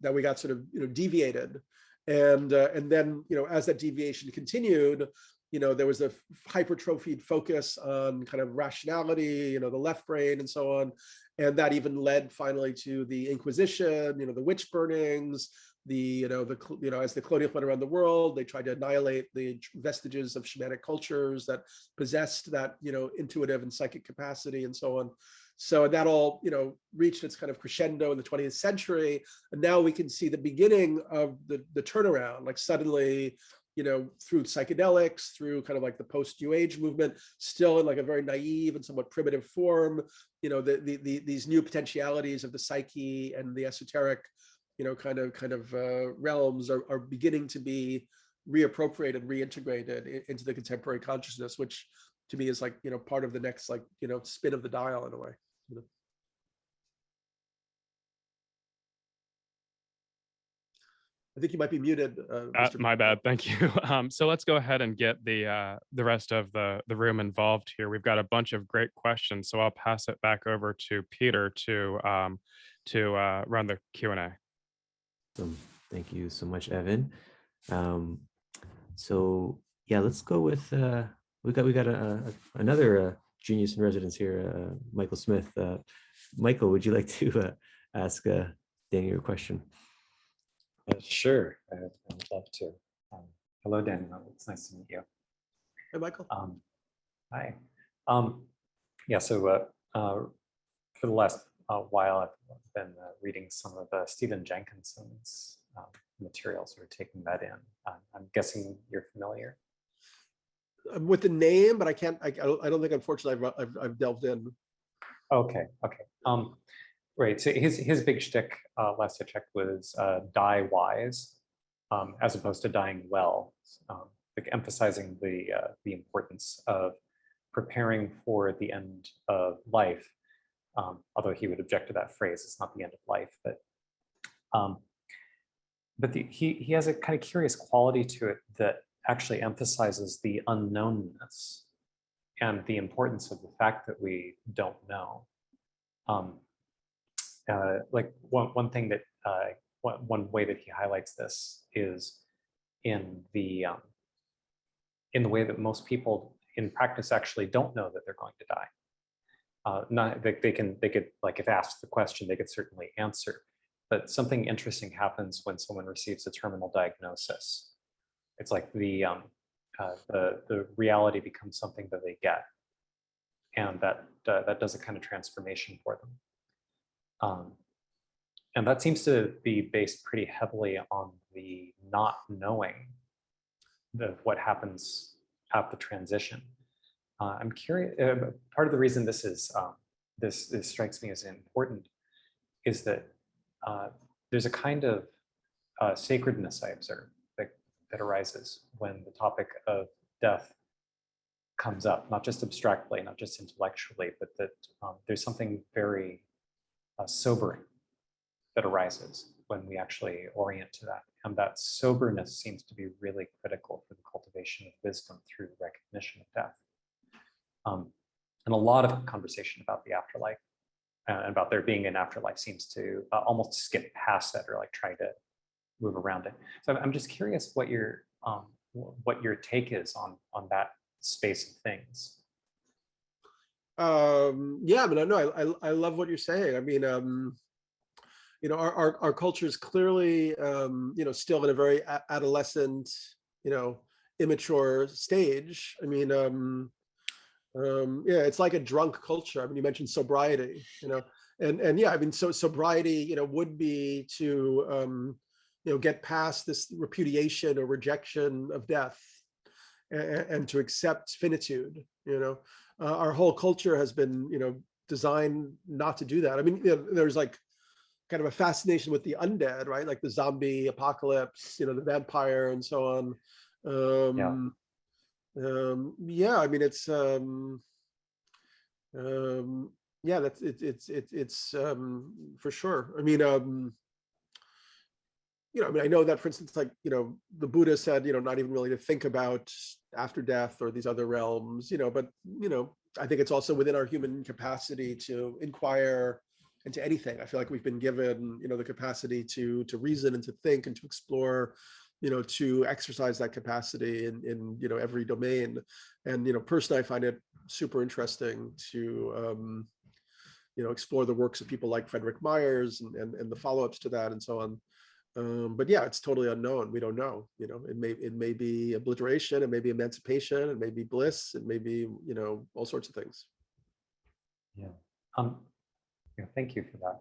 that we got sort of, you know, deviated, and then, you know, as that deviation continued, you know, there was a hypertrophied focus on kind of rationality, you know, the left brain and so on. And that even led finally to the Inquisition, you know, the witch burnings, you know, as the colonial went around the world, they tried to annihilate the vestiges of shamanic cultures that possessed that, you know, intuitive and psychic capacity and so on. So that all, you know, reached its kind of crescendo in the 20th century. And now we can see the beginning of the turnaround, like suddenly, you know, through psychedelics, through kind of like the post-New Age movement, still in like a very naive and somewhat primitive form, you know, these new potentialities of the psyche and the esoteric, you know, kind of realms are beginning to be reappropriated, reintegrated into the contemporary consciousness, which to me is like, you know, part of the next, like, you know, spin of the dial in a way. You know? I think you might be muted. Mr. My bad. Thank you. So let's go ahead and get the rest of the room involved here. We've got a bunch of great questions, so I'll pass it back over to Peter to run the Q&A. Thank you so much, Evan. So yeah, let's go with we got another genius in residence here, Michael Smith. Michael, would you like to ask Daniel your question? Sure, I would love to. Hello, Daniel. It's nice to meet you. Hey, Michael. Hi. Yeah, so for the last while, I've been reading some of Stephen Jenkinson's materials, or taking that in. I'm guessing you're familiar. With the name, but I don't think, unfortunately, I've delved in. Okay. Right. So his big shtick, last I checked, was die wise, as opposed to dying well, like emphasizing the importance of preparing for the end of life. Although he would object to that phrase, it's not the end of life, but he has a kind of curious quality to it that actually emphasizes the unknownness and the importance of the fact that we don't know. Like one thing that one way that he highlights this is in the way that most people in practice actually don't know that they're going to die. Not they could, like, if asked the question, they could certainly answer, but something interesting happens when someone receives a terminal diagnosis. It's like the reality becomes something that they get, and that does a kind of transformation for them. And that seems to be based pretty heavily on the not knowing what happens at the transition. I'm curious. Part of the reason this is this strikes me as important is that there's a kind of sacredness I observe that arises when the topic of death comes up, not just abstractly, not just intellectually, but that there's something very sobering that arises when we actually orient to that. And that soberness seems to be really critical for the cultivation of wisdom through recognition of death. And a lot of conversation about the afterlife and about there being an afterlife seems to almost skip past that, or like try to move around it. So I'm just curious what your take is on that space of things. Yeah, but no, I love what you're saying. I mean, you know, our culture is clearly, you know, still in a very adolescent, you know, immature stage. I mean, yeah, it's like a drunk culture. I mean, you mentioned sobriety, you know, and yeah, I mean, so sobriety, you know, would be to, get past this repudiation or rejection of death and to accept finitude. Our whole culture has been, designed not to do that. I mean, there's like kind of a fascination with the undead, right? Like the zombie apocalypse, the vampire and so on. Yeah, I mean, it's yeah, that's it's for sure. I mean, I know that, for instance, like, the Buddha said, not even really to think about after death or these other realms, but, I think it's also within our human capacity to inquire into anything. I feel like we've been given, the capacity to reason and to think and to explore, to exercise that capacity in every domain. And, personally, I find it super interesting to, explore the works of people like Frederick Myers and the follow-ups to that and so on. But yeah, it's totally unknown. We don't know. It may be obliteration, it may be emancipation, it may be bliss, it may be all sorts of things. Yeah. Thank you for that.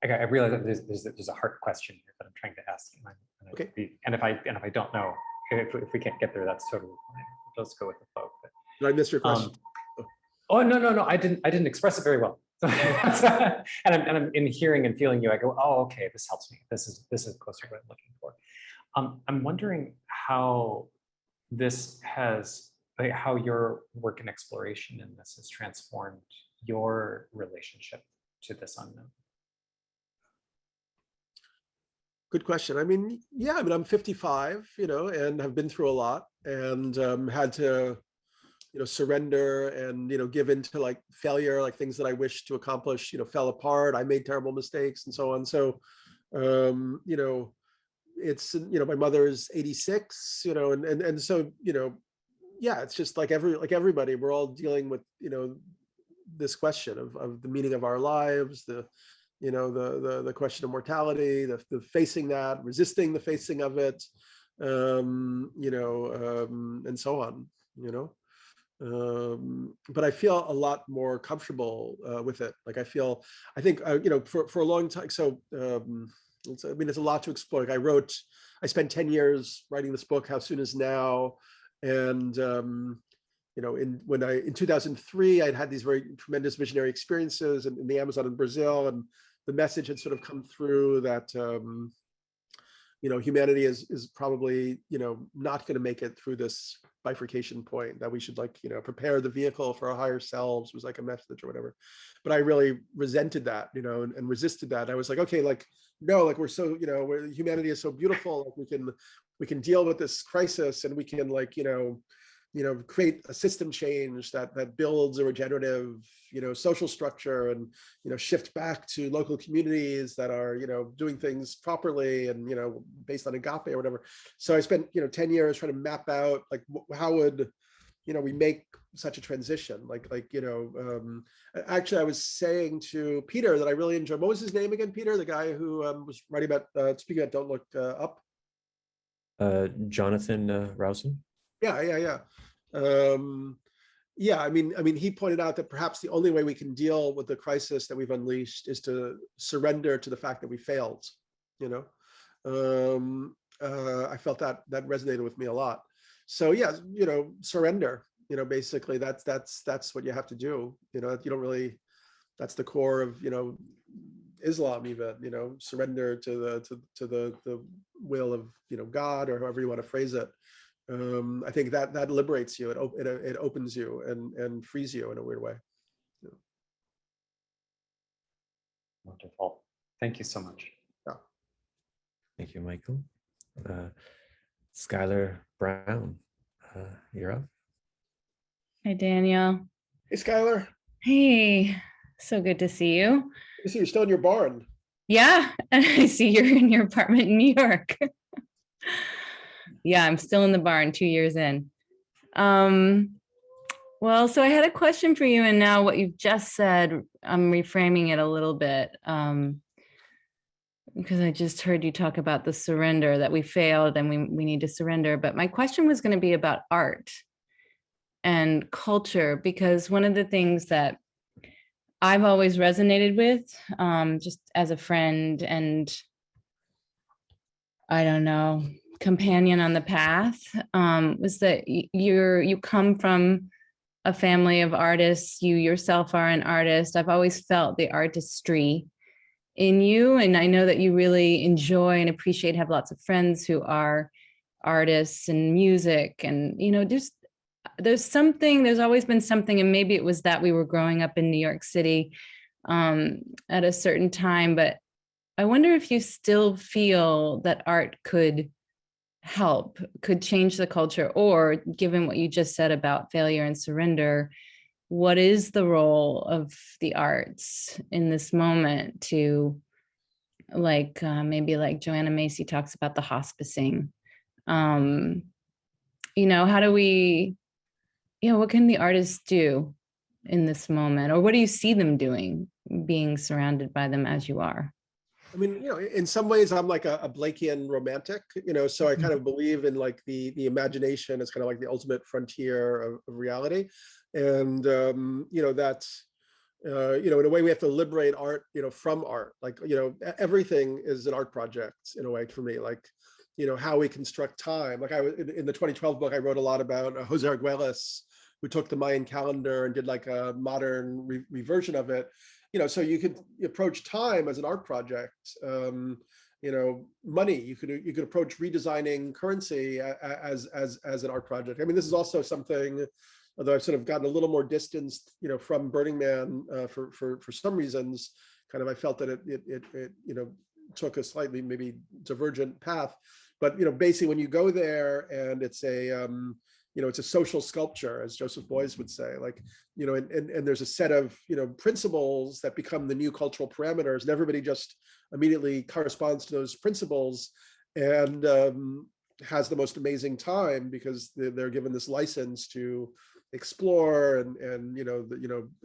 I realize that there's a hard question here that I'm trying to ask, Okay. And if I don't know, if we can't get there, that's totally fine. Let's go with the flow. Did I miss your question? Oh, no, I didn't express it very well. and I'm in hearing and feeling you. I go, oh, okay, this helps me. This is closer to what I'm looking for. I'm wondering how this has, how your work and exploration in this has transformed your relationship to this unknown. Good question. I mean, yeah, I'm 55, and have been through a lot, and had to surrender and give into like failure, like things that I wish to accomplish fell apart. I made terrible mistakes and so on. So it's my mother's 86, and so yeah, it's just like everybody, we're all dealing with this question of the meaning of our lives, the question of mortality, the facing that, resisting the facing of it, and so on. But I feel a lot more comfortable with it. Like I think for a long time. So it's a lot to explore. Like I spent 10 years writing this book, How Soon Is Now, and in 2003, I'd had these very tremendous visionary experiences in the Amazon in Brazil, and the message had sort of come through that humanity is probably not going to make it through this bifurcation point, that we should prepare the vehicle for our higher selves, was like a message or whatever. But I really resented that, and resisted that. I was like, okay, no, we're so, humanity is so beautiful, like we can deal with this crisis, and we can create a system change that builds a regenerative, social structure, and, shift back to local communities that are, doing things properly and, based on agape or whatever. So I spent, 10 years trying to map out, how would, we make such a transition? Actually, I was saying to Peter that I really enjoyed, what was his name again, Peter? The guy who was writing about, speaking about Don't Look Up? Jonathan Rowson. Yeah. Yeah, I mean, he pointed out that perhaps the only way we can deal with the crisis that we've unleashed is to surrender to the fact that we failed. I felt that resonated with me a lot. So yeah, surrender. Basically that's what you have to do. You don't really. That's the core of Islam, even. Surrender to the will of God, or however you want to phrase it. I think that liberates you. It opens you and frees you in a weird way. Yeah. Wonderful. Thank you so much. Yeah. Thank you, Michael. Skylar Brown, you're up. Hi, Daniel. Hey, Skylar. Hey, so good to see you. I see you're still in your barn. Yeah, and I see you're in your apartment in New York. Yeah, I'm still in the barn 2 years in. Well, so I had a question for you, and now what you've just said, I'm reframing it a little bit, because I just heard you talk about the surrender, that we failed and we need to surrender. But my question was going to be about art and culture, because one of the things that I've always resonated with, just as a friend and I don't know, companion on the path, was that you come from a family of artists. You yourself are an artist. I've always felt the artistry in you, and I know that you really enjoy and appreciate, have lots of friends who are artists and music, and there's always been something, and maybe it was that we were growing up in New York City at a certain time, but I wonder if you still feel that art could change the culture, or given what you just said about failure and surrender, what is the role of the arts in this moment to, like, maybe like Joanna Macy talks about the hospicing, how do we, what can the artists do in this moment, or what do you see them doing, being surrounded by them as you are? I mean, in some ways I'm like a Blakean romantic, so I kind of believe in like the imagination is kind of like the ultimate frontier of reality. And, that's, in a way we have to liberate art, from art. Like, everything is an art project in a way for me, like, how we construct time. Like in the 2012 book, I wrote a lot about Jose Arguelles, who took the Mayan calendar and did like a modern reversion of it. So you could approach time as an art project. Money, you could approach redesigning currency as an art project. I mean, this is also something, although I've sort of gotten a little more distanced, from Burning Man for some reasons. Kind of, I felt that it took a slightly maybe divergent path. But basically, when you go there and it's a it's a social sculpture, as Joseph Beuys would say, like, and there's a set of, principles that become the new cultural parameters, and everybody just immediately corresponds to those principles and has the most amazing time because they're given this license to explore and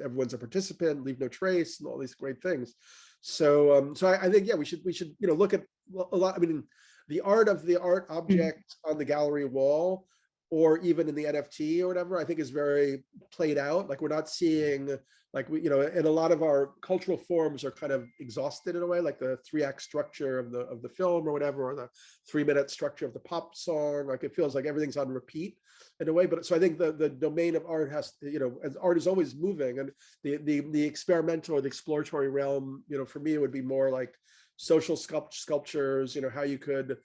everyone's a participant, leave no trace, and all these great things. So I think, yeah, we should look at a lot. I mean, the art of the art object on the gallery wall, or even in the NFT or whatever, I think is very played out. Like, we're not seeing, like, and a lot of our cultural forms are kind of exhausted in a way, like the 3-act structure of the film or whatever, or the 3-minute structure of the pop song. Like, it feels like everything's on repeat in a way. But so I think the domain of art has, as art is always moving, and the experimental or the exploratory realm, for me, it would be more like social sculptures, how you could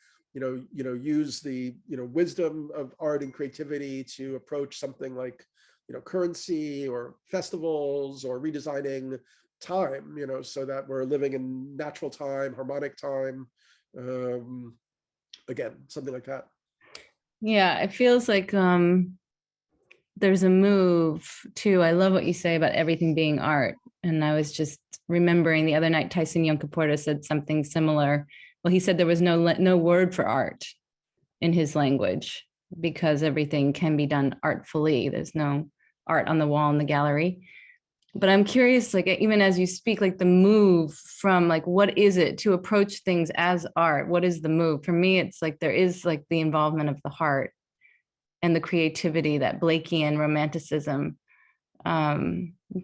use the wisdom of art and creativity to approach something like currency or festivals, or redesigning time, so that we're living in natural time, harmonic time, again, something like that. Yeah, it feels like there's a move too. I love what you say about everything being art, and I was just remembering the other night Tyson Yunkaporta said something similar. Well, he said there was no word for art in his language because everything can be done artfully. There's no art on the wall in the gallery. But I'm curious, like, even as you speak, like the move from, like, what is it to approach things as art? What is the move? For me, it's like there is like the involvement of the heart and the creativity, that Blakean romanticism,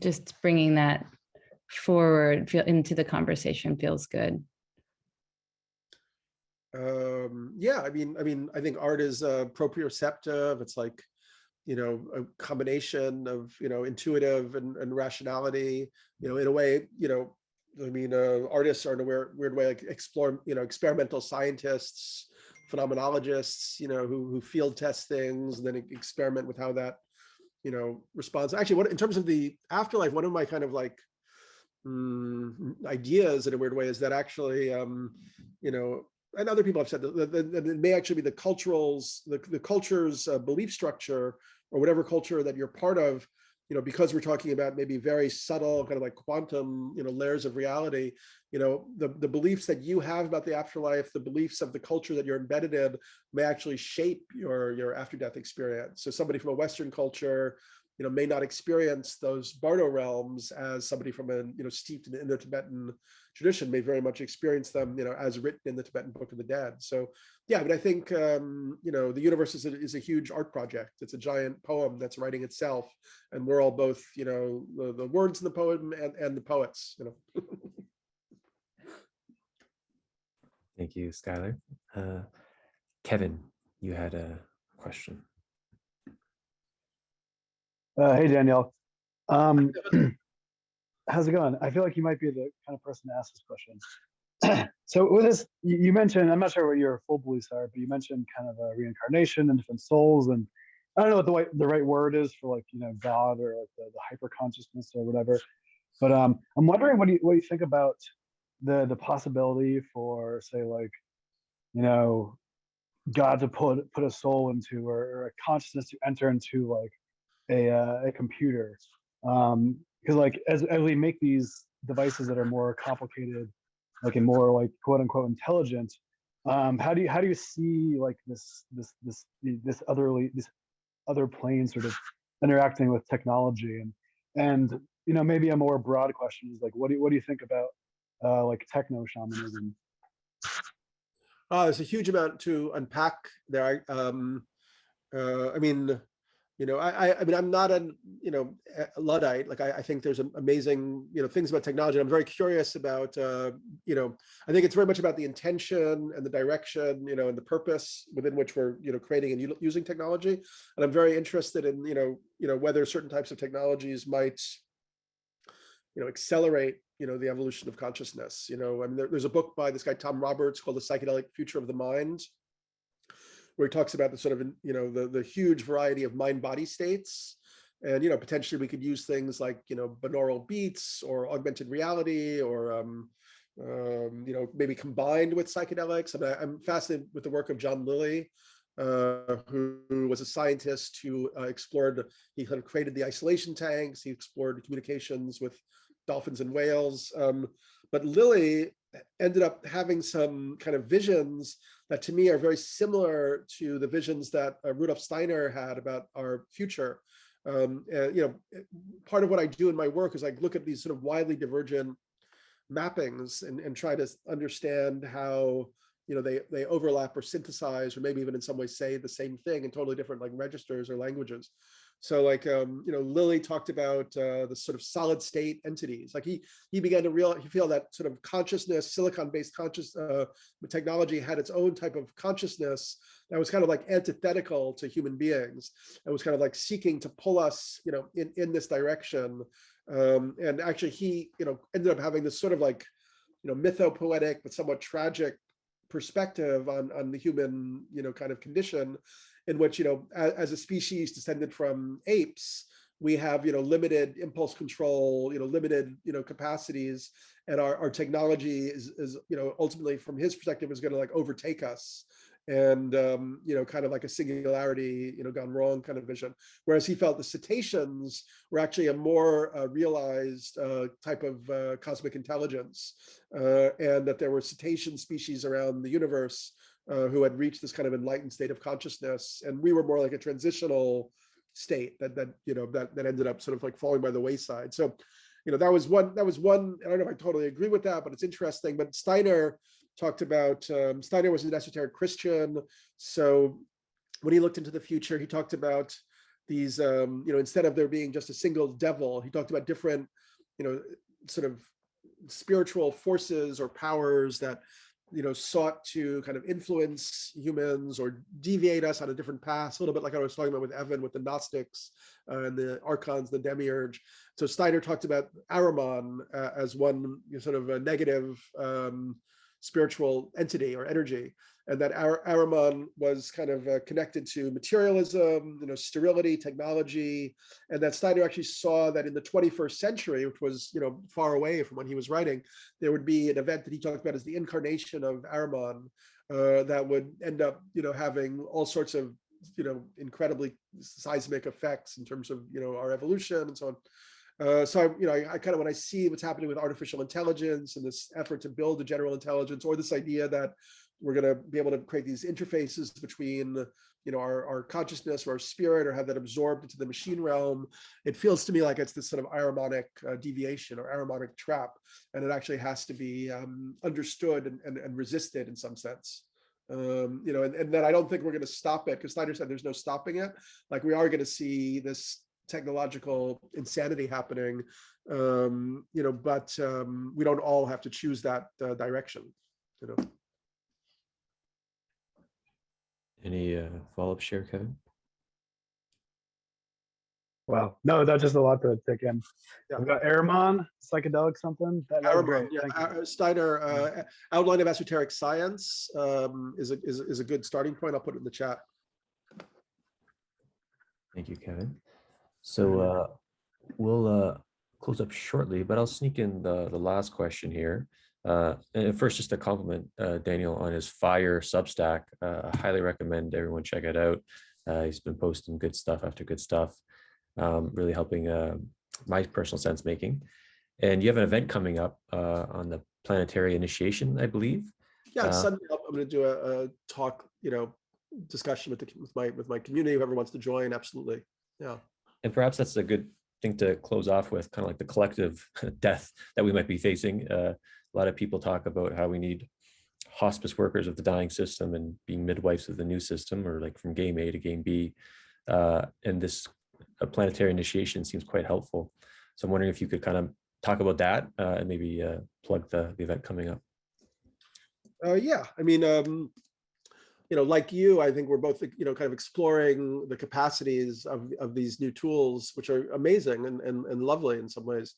just bringing that forward into the conversation feels good. Yeah, I mean, I think art is proprioceptive. It's like, a combination of, intuitive and rationality, in a way, I mean, artists are in a weird way, like experimental scientists, phenomenologists, who field test things and then experiment with how that, responds. Actually, in terms of the afterlife, one of my kind of like ideas in a weird way is that actually, and other people have said that it may actually be the culture's belief structure, or whatever culture that you're part of, because we're talking about maybe very subtle kind of like quantum, layers of reality, the beliefs that you have about the afterlife, the beliefs of the culture that you're embedded in, may actually shape your after-death experience. So somebody from a Western culture, may not experience those Bardo realms as somebody from a, steeped in the Indo-Tibetan tradition may very much experience them, as written in the Tibetan Book of the Dead. So, yeah, but I think, the universe is a huge art project. It's a giant poem that's writing itself, and we're all both, the words in the poem and the poets, Thank you, Skylar. Kevin, you had a question. Hey, Danielle. How's it going? I feel like you might be the kind of person to ask this question. So with this, you mentioned, I'm not sure what your full beliefs are, but you mentioned kind of a reincarnation and different souls. And I don't know what the right word is for, like, God, or like the hyper consciousness or whatever. But I'm wondering what you think about the possibility for, say, like, God to put a soul into, or a consciousness to enter into, like, a computer, because like as we make these devices that are more complicated, like, and more, like, quote unquote intelligent, how do you see, like, this other plane sort of interacting with technology, and maybe a more broad question is, like, what do you think about like techno shamanism? There's a huge amount to unpack there. I mean, I mean, I'm not a Luddite. Like, I think there's amazing, things about technology. I'm very curious about, I think it's very much about the intention and the direction, and the purpose within which we're, creating and using technology. And I'm very interested in, whether certain types of technologies might, accelerate, the evolution of consciousness. I mean, there's a book by this guy, Tom Roberts, called The Psychedelic Future of the Mind, where he talks about the sort of, the huge variety of mind-body states. And, potentially we could use things like, binaural beats or augmented reality, or, maybe combined with psychedelics. I mean, I'm fascinated with the work of John Lilly, who was a scientist who he kind of created the isolation tanks. He explored communications with dolphins and whales. But Lilly ended up having some kind of visions that, to me, are very similar to the visions that Rudolf Steiner had about our future. And, part of what I do in my work is I look at these sort of widely divergent mappings and try to understand how, they overlap or synthesize, or maybe even in some way say the same thing in totally different, like, registers or languages. So, like, Lilly talked about the sort of solid state entities. Like, he began to feel that sort of consciousness, silicon-based technology had its own type of consciousness that was kind of like antithetical to human beings, and was kind of like seeking to pull us, in this direction. And actually, he, ended up having this sort of, like, mythopoetic but somewhat tragic perspective on the human, kind of condition, in which, as a species descended from apes, we have, limited impulse control, limited, capacities, and our technology is, ultimately, from his perspective, is going to, like, overtake us. And, kind of like a singularity, gone wrong kind of vision. Whereas he felt the cetaceans were actually a more realized type of cosmic intelligence, and that there were cetacean species around the universe who had reached this kind of enlightened state of consciousness. And we were more like a transitional state that ended up sort of like falling by the wayside. So, that was one, I don't know if I totally agree with that, but it's interesting. But Steiner talked about, Steiner was an esoteric Christian. So when he looked into the future, he talked about these, instead of there being just a single devil, he talked about different, sort of spiritual forces or powers that, sought to kind of influence humans or deviate us on a different path, a little bit like I was talking about with Evan, with the Gnostics and the archons, the demiurge. So Steiner talked about Ahriman as one sort of a negative spiritual entity or energy, and that Ahriman was kind of connected to materialism, sterility, technology, and that Steiner actually saw that in the 21st century, which was, far away from when he was writing, there would be an event that he talked about as the incarnation of Ahriman, that would end up, having all sorts of, incredibly seismic effects in terms of, our evolution and so on. So, I kind of, when I see what's happening with artificial intelligence and this effort to build a general intelligence, or this idea that we're going to be able to create these interfaces between, our consciousness or our spirit, or have that absorbed into the machine realm, it feels to me like it's this sort of Ahrimanic deviation or Ahrimanic trap, and it actually has to be understood and resisted in some sense. And then I don't think we're going to stop it, because Steiner said there's no stopping it. Like, we are going to see this technological insanity happening, but we don't all have to choose that direction. Any follow-up share, Kevin? Wow. No, that's just a lot to take in. Yeah. We've got Airmon, psychedelic something. That was Aramon, great. yeah, Thank you. Steiner, Outline of Esoteric Science is a good starting point. I'll put it in the chat. Thank you, Kevin. So we'll close up shortly, but I'll sneak in the last question here. And first, just to compliment Daniel on his Fire Substack. I highly recommend everyone check it out. He's been posting good stuff after good stuff, really helping my personal sense making. And you have an event coming up on the planetary initiation, I believe. Yeah, Sunday I'm going to do a talk, discussion with my community. Whoever wants to join, absolutely. Yeah. And perhaps that's a good thing to close off with, kind of like the collective death that we might be facing. A lot of people talk about how we need hospice workers of the dying system and being midwives of the new system, or like from game A to game B. And this planetary initiation seems quite helpful. So I'm wondering if you could kind of talk about that and maybe plug the event coming up. Yeah, I mean, like you, I think we're both, kind of exploring the capacities of these new tools, which are amazing and lovely in some ways.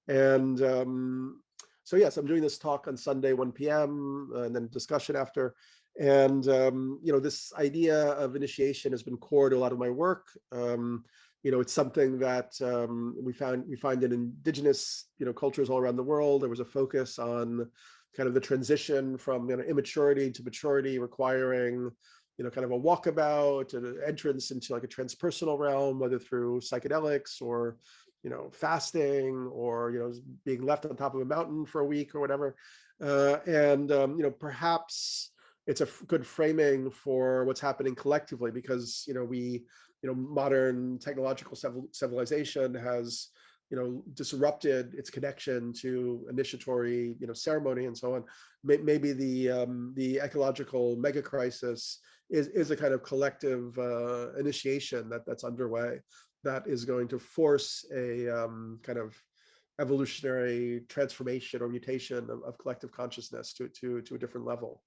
And so yes, I'm doing this talk on Sunday, 1 p.m. And then discussion after. And this idea of initiation has been core to a lot of my work. It's something that we find in indigenous, cultures all around the world. There was a focus on kind of the transition from immaturity to maturity, requiring kind of a walkabout, an entrance into like a transpersonal realm, whether through psychedelics or fasting or being left on top of a mountain for a week or whatever. Perhaps it's a good framing for what's happening collectively, because we modern technological civilization has disrupted its connection to initiatory ceremony and so on. Maybe the ecological mega crisis is a kind of collective initiation that's underway, that is going to force a kind of evolutionary transformation or mutation of collective consciousness to a different level.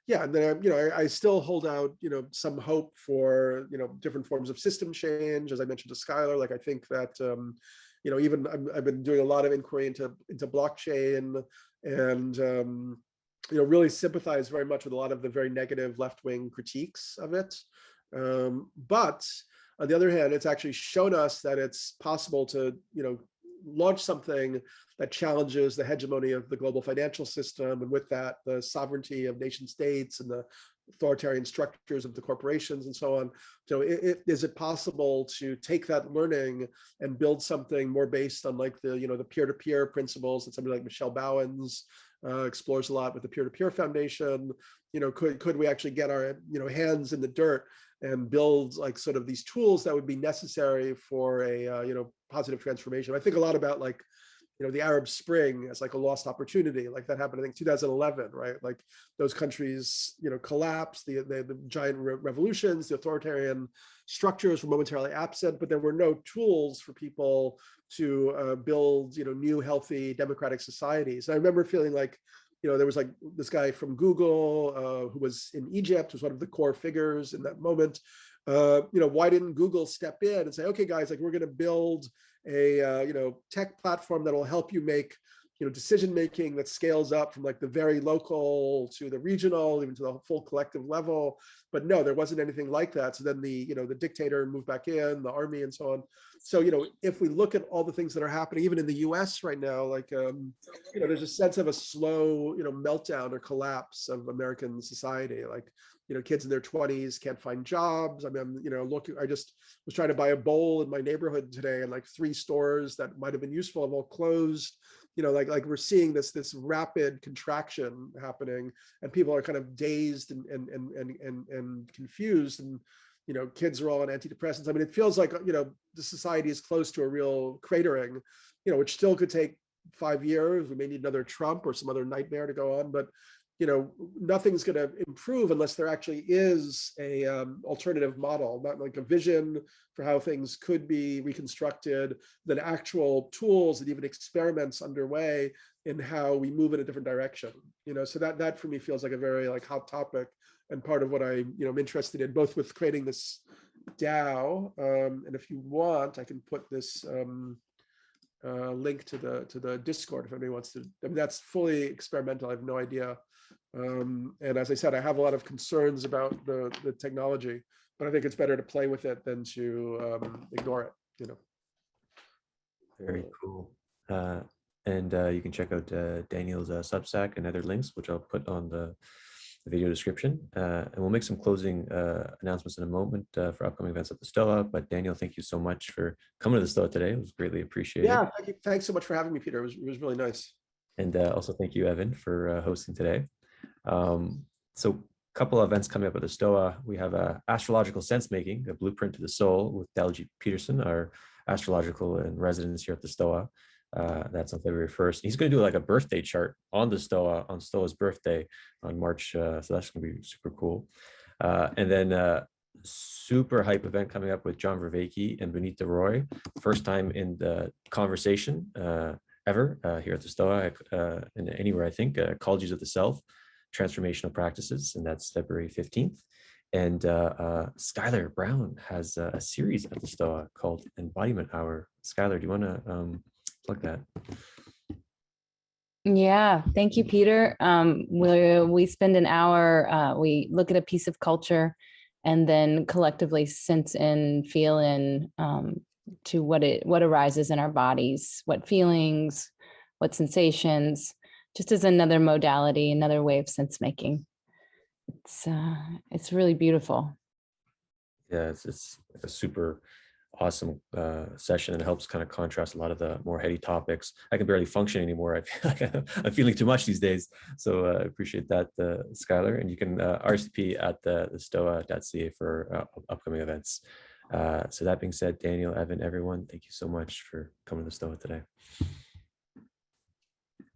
Yeah, and then I still hold out some hope for different forms of system change, as I mentioned to Skylar. Like I think that even I've been doing a lot of inquiry into blockchain, and really sympathize very much with a lot of the very negative left-wing critiques of it. But on the other hand, it's actually shown us that it's possible to launch something that challenges the hegemony of the global financial system, and with that, the sovereignty of nation states and the authoritarian structures of the corporations and so on. So is it possible to take that learning and build something more based on like the peer-to-peer principles that somebody like Michelle Bowens explores a lot with the Peer-to-Peer Foundation? Could we actually get our hands in the dirt and build like sort of these tools that would be necessary for a positive transformation? I think a lot about like the Arab Spring as like a lost opportunity, like that happened I think 2011, right? Like those countries collapsed, the giant revolutions, the authoritarian structures were momentarily absent, but there were no tools for people to build new healthy democratic societies. And I remember feeling like there was like this guy from Google who was in Egypt, was one of the core figures in that moment. Why didn't Google step in and say, okay, guys, like we're going to build a tech platform that will help you make decision making that scales up from like the very local to the regional, even to the full collective level. But no, there wasn't anything like that. So then the dictator moved back in, the army and so on. So if we look at all the things that are happening, even in the US right now, like there's a sense of a slow meltdown or collapse of American society. Like kids in their 20s can't find jobs. I mean, I just was trying to buy a bowl in my neighborhood today, and like 3 stores that might have been useful have all closed. Like we're seeing this rapid contraction happening, and people are kind of dazed and confused, and kids are all on antidepressants. I mean, it feels like the society is close to a real cratering, which still could take 5 years. We may need another Trump or some other nightmare to go on, but nothing's going to improve unless there actually is a alternative model, not like a vision for how things could be reconstructed, then actual tools and even experiments underway in how we move in a different direction. So that for me feels like a very like hot topic and part of what I'm interested in, both with creating this DAO. And if you want, I can put this link to the Discord if anybody wants to. I mean, that's fully experimental. I have no idea. And as I said, I have a lot of concerns about the technology, but I think it's better to play with it than to ignore it. Very cool. And you can check out Daniel's Substack and other links, which I'll put on the video description. And we'll make some closing announcements in a moment for upcoming events at the Stoa. But Daniel, thank you so much for coming to the Stoa today. It was greatly appreciated. Yeah, thank you. Thanks so much for having me, Peter. It was really nice. And also thank you, Evan, for hosting today. So a couple of events coming up at the Stoa. We have Astrological Sense Making, a Blueprint to the Soul with Daljeet Peterson, our astrological in residence here at the Stoa. That's on February 1st. He's going to do like a birthday chart on the Stoa, on Stoa's birthday on March. So that's going to be super cool. And then super hype event coming up with John Vervaeke and Benita Roy. First time in the conversation ever here at the Stoa and anywhere, I think. Ecologies of the Self, Transformational Practices, and that's February 15th. And Skylar Brown has a series at the Stoa called Embodiment Hour. Skylar, do you want to plug that? Yeah, thank you, Peter. We spend an hour, we look at a piece of culture and then collectively sense in, feel in to what arises in our bodies, what feelings, what sensations, just as another modality, another way of sense making. It's really beautiful. Yeah, it's a super awesome session, and it helps kind of contrast a lot of the more heady topics. I can barely function anymore. I feel like I'm feeling too much these days. So I appreciate that, Skylar. And you can RSVP at the stoa.ca for upcoming events. So that being said, Daniel, Evan, everyone, thank you so much for coming to the Stoa today.